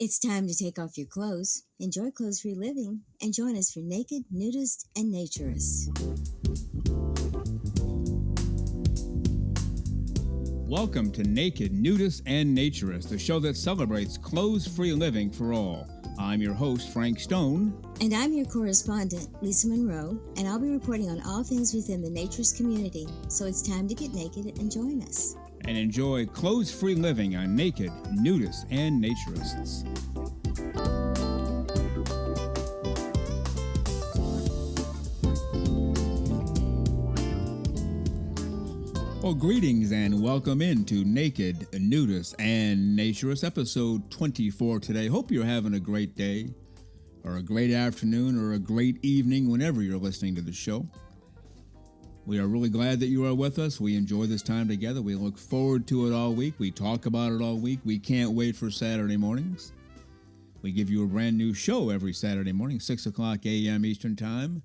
It's time to take off your clothes, enjoy clothes-free living, and join us for Naked, Nudists, and Naturists. Welcome to Naked, Nudists, and Naturists, the show that celebrates clothes-free living for all. I'm your host, Frank Stone. And I'm your correspondent, Lisa Monroe, and I'll be reporting on all things within the naturist community. So it's time to get naked and join us. And enjoy clothes-free living on Naked, Nudists, and Naturists. Well, greetings and welcome into Naked, Nudists, and Naturists, episode 24 today. Hope you're having a great day, or a great afternoon, or a great evening whenever you're listening to the show. We are really glad that you are with us. We enjoy this time together. We look forward to it all week. We talk about it all week. We can't wait for Saturday mornings. We give you a brand new show every Saturday morning, 6 o'clock a.m. Eastern Time.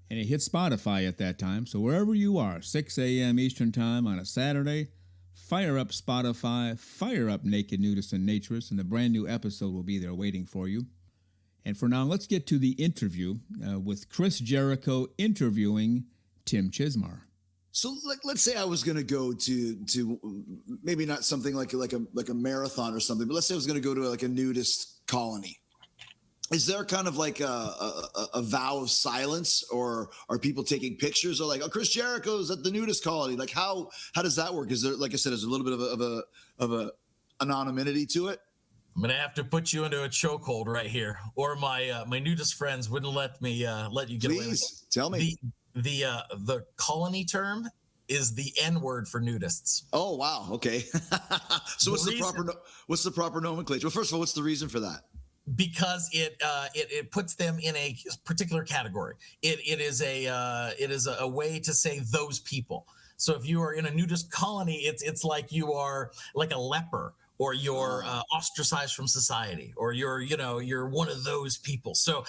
And it hits Spotify at that time. So wherever you are, 6 a.m. Eastern Time on a Saturday, fire up Spotify, fire up Naked, Nudists, and Naturists, and the brand new episode will be there waiting for you. And for now, let's get to the interview with Chris Jericho interviewing Tim CHIZMAR. So let's say I was going to go to maybe not something like a marathon or something, but let's say I was going to go to like a nudist colony. Is there kind of like a vow of silence, or are people taking pictures, or like, oh, Chris Jericho's at the nudist colony? Like how does that work? Is there, like I said, is a little bit of a anonymity to it? I'm gonna have to put you into a chokehold right here, or my nudist friends wouldn't let me let you get away with it. Please tell me. The colony term is the N word for nudists. Oh wow, okay. So what's the proper nomenclature? Well, first of all, what's the reason for that? Because it puts them in a particular category. It is a way to say those people. So if you are in a nudist colony, it's like you are like a leper, or you're ostracized from society, or you're one of those people. So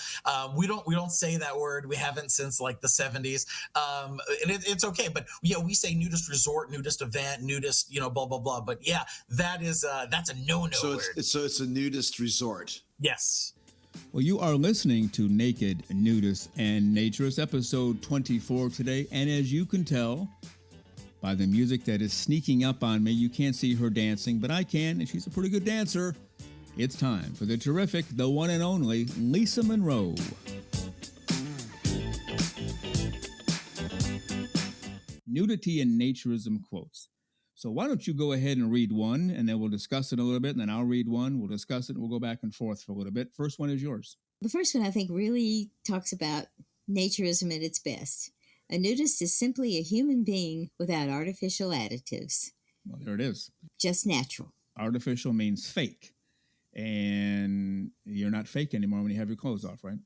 we don't say that word. We haven't since like the 70s, and it's okay. But yeah, we say nudist resort, nudist event, nudist, blah blah blah. But yeah, that's a no-no word. So it's a nudist resort. Yes. Well, you are listening to Naked, Nudists, and Naturists, episode 24 today. And as you can tell by the music that is sneaking up on me, you can't see her dancing, but I can, and she's a pretty good dancer. It's time for the terrific, the one and only Lisa Monroe. Nudity and Naturism quotes. So why don't you go ahead and read one, and then we'll discuss it a little bit, and then I'll read one, we'll discuss it, and we'll go back and forth for a little bit. First one is yours. The first one, I think, really talks about naturism at its best. A nudist is simply a human being without artificial additives. Well, there it is. Just natural. Artificial means fake. And you're not fake anymore when you have your clothes off, right?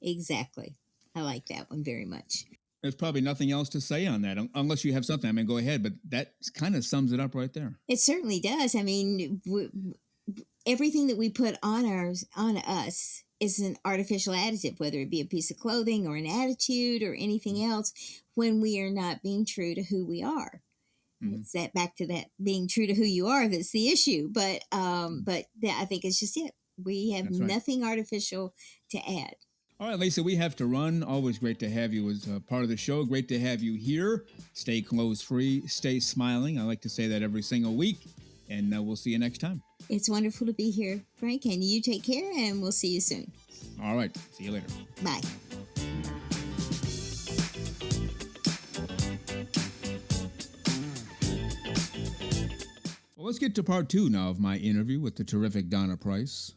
Exactly. I like that one very much. There's probably nothing else to say on that, unless you have something. I mean, go ahead, but that kind of sums it up right there. It certainly does. I mean, everything that we put on us is an artificial additive, whether it be a piece of clothing or an attitude or anything else, when we are not being true to who we are. Mm-hmm. It's that back to that being true to who you are that's the issue. But I think it's just it. We have nothing artificial to add. All right, Lisa, we have to run. Always great to have you as part of the show. Great to have you here. Stay clothes-free. Stay smiling. I like to say that every single week. And we'll see you next time. It's wonderful to be here, Frank. And you take care, and we'll see you soon. All right. See you later. Bye. Well, let's get to part 2 now of my interview with the terrific Donna Price.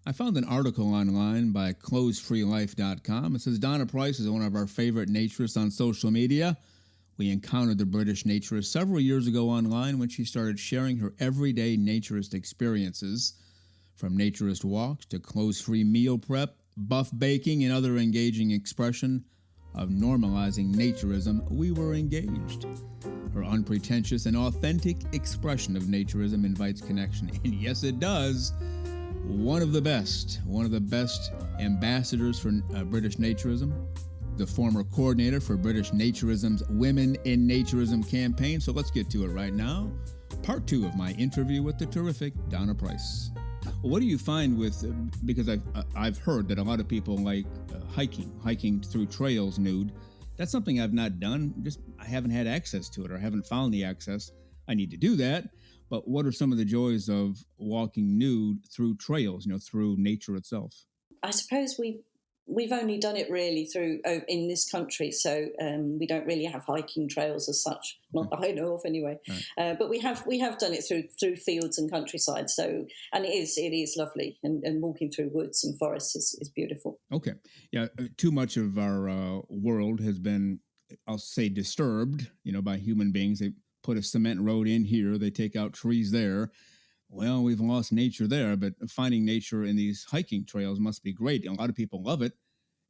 I found an article online by clothesfreelife.com. It says Donna Price is one of our favorite naturists on social media. We encountered the British naturist several years ago online when she started sharing her everyday naturist experiences. From naturist walks to clothes-free meal prep, buff baking, and other engaging expression of normalizing naturism, we were engaged. Her unpretentious and authentic expression of naturism invites connection. And yes, it does. One of the best ambassadors for British Naturism, the former coordinator for British Naturism's Women in Naturism campaign. So let's get to it right now. Part 2 of my interview with the terrific Donna Price. Well, what do you find with, because I've heard that a lot of people like hiking through trails nude. That's something I've not done. Just I haven't had access to it, or haven't found the access. I need to do that. But what are some of the joys of walking nude through trails, through nature itself? I suppose we've only done it really through in this country, so we don't really have hiking trails as such, not that I know of anyway. Right. But we have done it through fields and countryside. So, and it is lovely, and walking through woods and forests is beautiful. Okay, yeah. Too much of our world has been, I'll say, disturbed, by human beings. They put a cement road in here, they take out trees there. Well, we've lost nature there, but finding nature in these hiking trails must be great. A lot of people love it,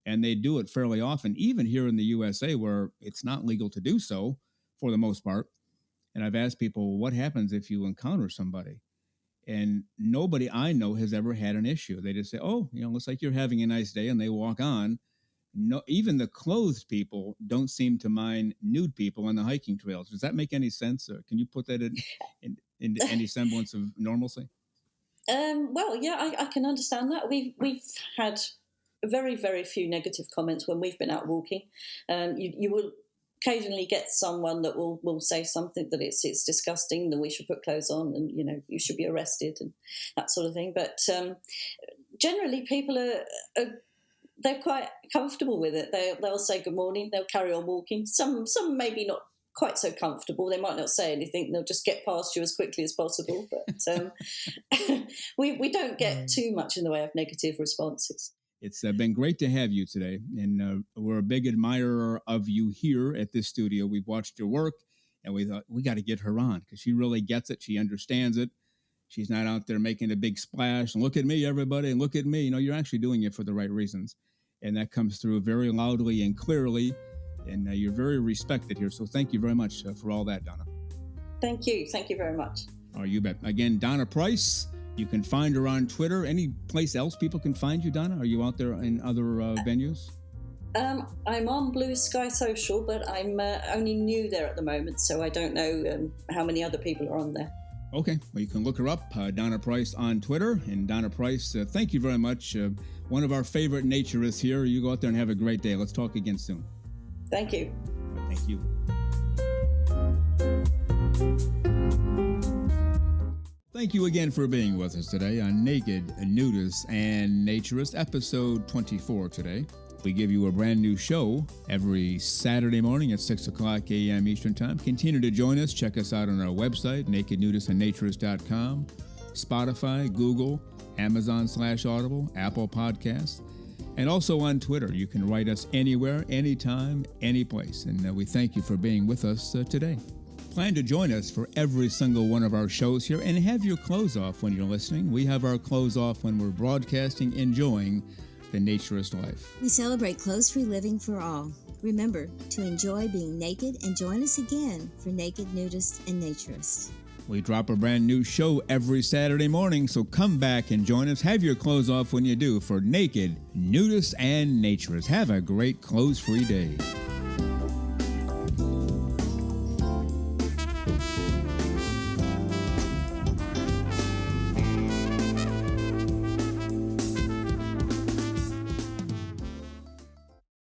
and they do it fairly often, even here in the USA, where it's not legal to do so for the most part. And I've asked people, what happens if you encounter somebody? And nobody I know has ever had an issue. They just say, oh, looks like you're having a nice day, and they walk on. No, even the clothed people don't seem to mind nude people on the hiking trails. Does that make any sense? Or can you put that in any semblance of normalcy? Well, yeah, I can understand that. We've had very, very few negative comments when we've been out walking. You will occasionally get someone that will say something that it's disgusting, that we should put clothes on, and you should be arrested and that sort of thing. But generally, people they're quite comfortable with it. They'll say good morning. They'll carry on walking. Some maybe not quite so comfortable. They might not say anything. They'll just get past you as quickly as possible. But we don't get too much in the way of negative responses. It's been great to have you today, and we're a big admirer of you here at this studio. We've watched your work, and we thought we got to get her on because she really gets it. She understands it. She's not out there making a big splash. And look at me, everybody, and look at me. You're actually doing it for the right reasons. And that comes through very loudly and clearly. And you're very respected here. So thank you very much for all that, Donna. Thank you. Thank you very much. Oh, you bet. Again, Donna Price. You can find her on Twitter. Any place else people can find you, Donna? Are you out there in other venues? I'm on Blue Sky Social, but I'm only new there at the moment. So I don't know how many other people are on there. Okay, well, you can look her up, Donna Price on Twitter. And Donna Price, thank you very much. One of our favorite naturists here. You go out there and have a great day. Let's talk again soon. Thank you. Thank you. Thank you again for being with us today on Naked, Nudists, and Naturist, episode 24 today. We give you a brand new show every Saturday morning at 6 o'clock a.m. Eastern Time. Continue to join us. Check us out on our website, nakednudistandnaturist.com, Spotify, Google, Amazon/Audible, Apple Podcasts, and also on Twitter. You can write us anywhere, anytime, any place. And we thank you for being with us today. Plan to join us for every single one of our shows here and have your clothes off when you're listening. We have our clothes off when we're broadcasting, enjoying the naturist life. We celebrate clothes-free living for all. Remember to enjoy being naked and join us again for Naked, Nudist, and Naturist. We drop a brand new show every Saturday morning, so come back and join us. Have your clothes off when you do for Naked, Nudist, and Naturist. Have a great clothes-free day.